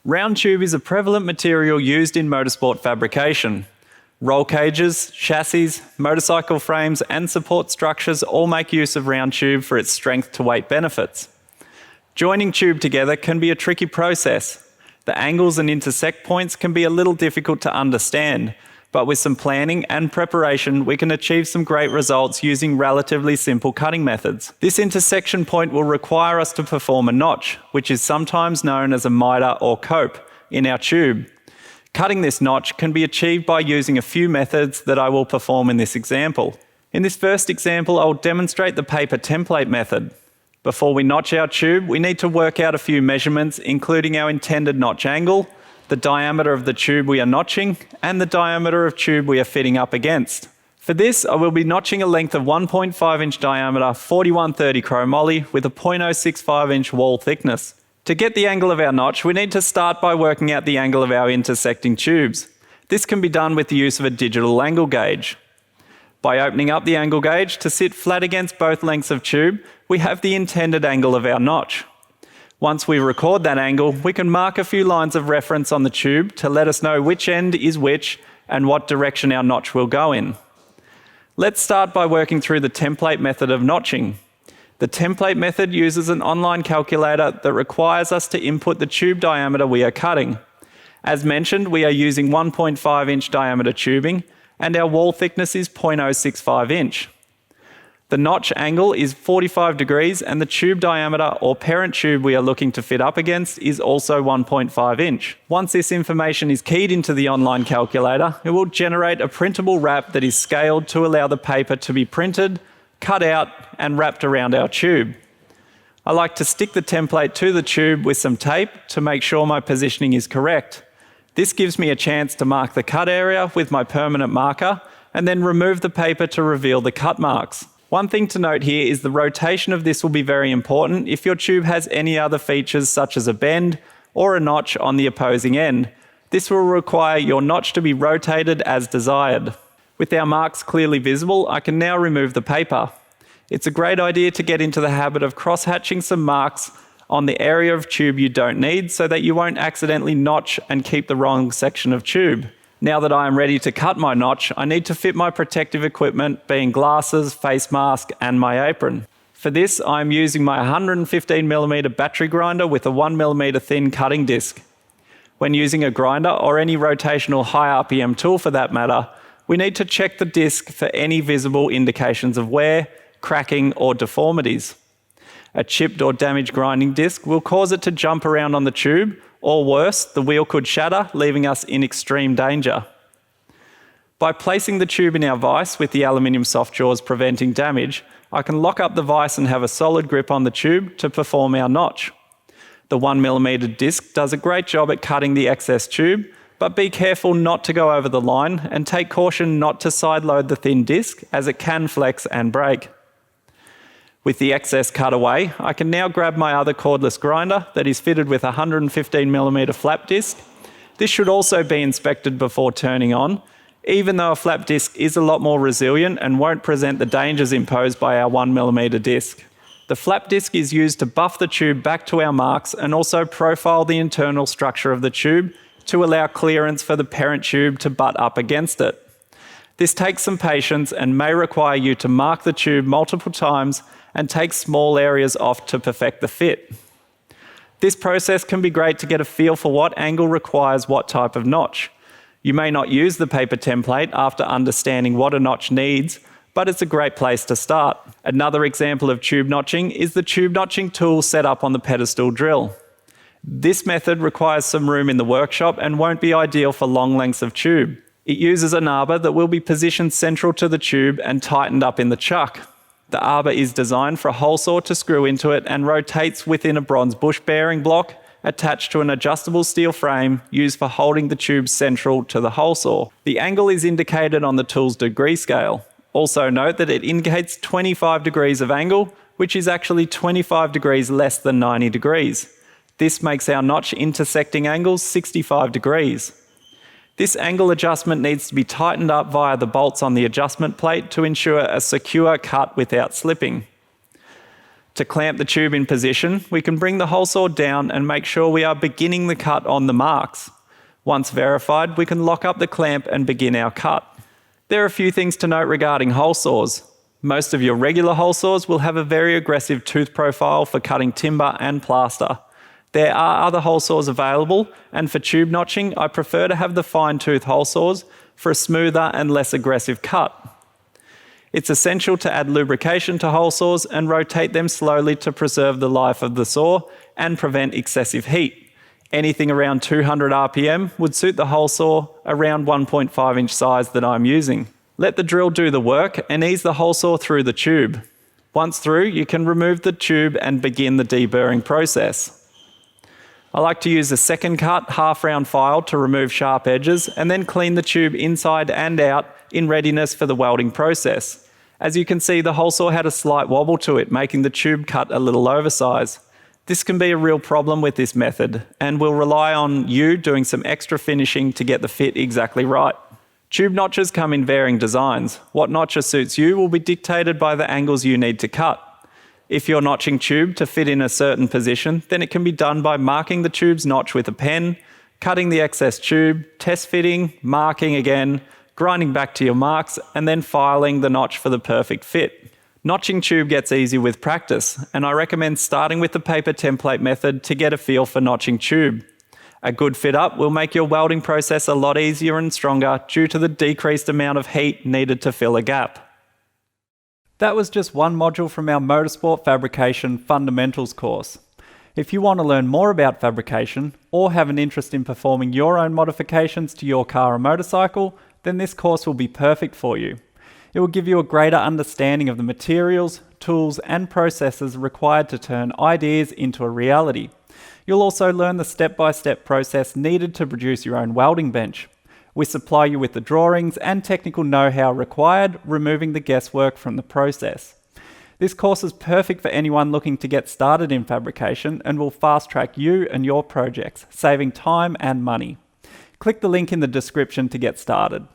Round tube is a prevalent material used in motorsport fabrication. Roll cages, chassis, motorcycle frames and support structures all make use of round tube for its strength to weight benefits. Joining tube together can be a tricky process. The angles and intersect points can be a little difficult to understand, but with some planning and preparation we can achieve some great results using relatively simple cutting methods. This intersection point will require us to perform a notch, which is sometimes known as a miter or cope, in our tube. Cutting this notch can be achieved by using a few methods that I will perform in this example. In this first example, I'll demonstrate the paper template method. Before we notch our tube, we need to work out a few measurements, including our intended notch angle, the diameter of the tube we are notching, and the diameter of tube we are fitting up against. For this, I will be notching a length of 1.5 inch diameter 4130 chromoly with a 0.065 inch wall thickness. To get the angle of our notch, we need to start by working out the angle of our intersecting tubes. This can be done with the use of a digital angle gauge. By opening up the angle gauge to sit flat against both lengths of tube, we have the intended angle of our notch. Once we record that angle, we can mark a few lines of reference on the tube to let us know which end is which and what direction our notch will go in. Let's start by working through the template method of notching. The template method uses an online calculator that requires us to input the tube diameter we are cutting. As mentioned, we are using 1.5 inch diameter tubing and our wall thickness is 0.065 inch. The notch angle is 45 degrees and the tube diameter or parent tube we are looking to fit up against is also 1.5 inch. Once this information is keyed into the online calculator, it will generate a printable wrap that is scaled to allow the paper to be printed, cut out and wrapped around our tube. I like to stick the template to the tube with some tape to make sure my positioning is correct. This gives me a chance to mark the cut area with my permanent marker and then remove the paper to reveal the cut marks. One thing to note here is the rotation of this will be very important if your tube has any other features such as a bend or a notch on the opposing end. This will require your notch to be rotated as desired. With our marks clearly visible, I can now remove the paper. It's a great idea to get into the habit of cross-hatching some marks on the area of tube you don't need so that you won't accidentally notch and keep the wrong section of tube. Now that I am ready to cut my notch, I need to fit my protective equipment, being glasses, face mask and my apron. For this, I am using my 115mm battery grinder with a 1mm thin cutting disc. When using a grinder or any rotational high RPM tool for that matter, we need to check the disc for any visible indications of wear, cracking or deformities. A chipped or damaged grinding disc will cause it to jump around on the tube, or worse, the wheel could shatter, leaving us in extreme danger. By placing the tube in our vise with the aluminium soft jaws preventing damage, I can lock up the vise and have a solid grip on the tube to perform our notch. The 1mm disc does a great job at cutting the excess tube, but be careful not to go over the line and take caution not to sideload the thin disc as it can flex and break. With the excess cut away, I can now grab my other cordless grinder that is fitted with a 115mm flap disc. This should also be inspected before turning on, even though a flap disc is a lot more resilient and won't present the dangers imposed by our 1mm disc. The flap disc is used to buff the tube back to our marks and also profile the internal structure of the tube to allow clearance for the parent tube to butt up against it. This takes some patience and may require you to mark the tube multiple times and take small areas off to perfect the fit. This process can be great to get a feel for what angle requires what type of notch. You may not use the paper template after understanding what a notch needs, but it's a great place to start. Another example of tube notching is the tube notching tool set up on the pedestal drill. This method requires some room in the workshop and won't be ideal for long lengths of tube. It uses an arbor that will be positioned central to the tube and tightened up in the chuck. The arbor is designed for a hole saw to screw into it and rotates within a bronze bush bearing block attached to an adjustable steel frame used for holding the tube central to the hole saw. The angle is indicated on the tool's degree scale. Also note that it indicates 25 degrees of angle, which is actually 25 degrees less than 90 degrees. This makes our notch intersecting angle 65 degrees. This angle adjustment needs to be tightened up via the bolts on the adjustment plate to ensure a secure cut without slipping. To clamp the tube in position, we can bring the hole saw down and make sure we are beginning the cut on the marks. Once verified, we can lock up the clamp and begin our cut. There are a few things to note regarding hole saws. Most of your regular hole saws will have a very aggressive tooth profile for cutting timber and plaster. There are other hole saws available, and for tube notching, I prefer to have the fine tooth hole saws for a smoother and less aggressive cut. It's essential to add lubrication to hole saws and rotate them slowly to preserve the life of the saw and prevent excessive heat. Anything around 200 RPM would suit the hole saw around 1.5 inch size that I'm using. Let the drill do the work and ease the hole saw through the tube. Once through, you can remove the tube and begin the deburring process. I like to use a second cut half-round file to remove sharp edges and then clean the tube inside and out in readiness for the welding process. As you can see, the hole saw had a slight wobble to it, making the tube cut a little oversized. This can be a real problem with this method and will rely on you doing some extra finishing to get the fit exactly right. Tube notches come in varying designs. What notcher suits you will be dictated by the angles you need to cut. If you're notching tube to fit in a certain position, then it can be done by marking the tube's notch with a pen, cutting the excess tube, test fitting, marking again, grinding back to your marks, and then filing the notch for the perfect fit. Notching tube gets easy with practice, and I recommend starting with the paper template method to get a feel for notching tube. A good fit up will make your welding process a lot easier and stronger due to the decreased amount of heat needed to fill a gap. That was just one module from our Motorsport Fabrication Fundamentals course. If you want to learn more about fabrication or have an interest in performing your own modifications to your car or motorcycle, then this course will be perfect for you. It will give you a greater understanding of the materials, tools, and processes required to turn ideas into a reality. You'll also learn the step-by-step process needed to produce your own welding bench. We supply you with the drawings and technical know-how required, removing the guesswork from the process. This course is perfect for anyone looking to get started in fabrication and will fast-track you and your projects, saving time and money. Click the link in the description to get started.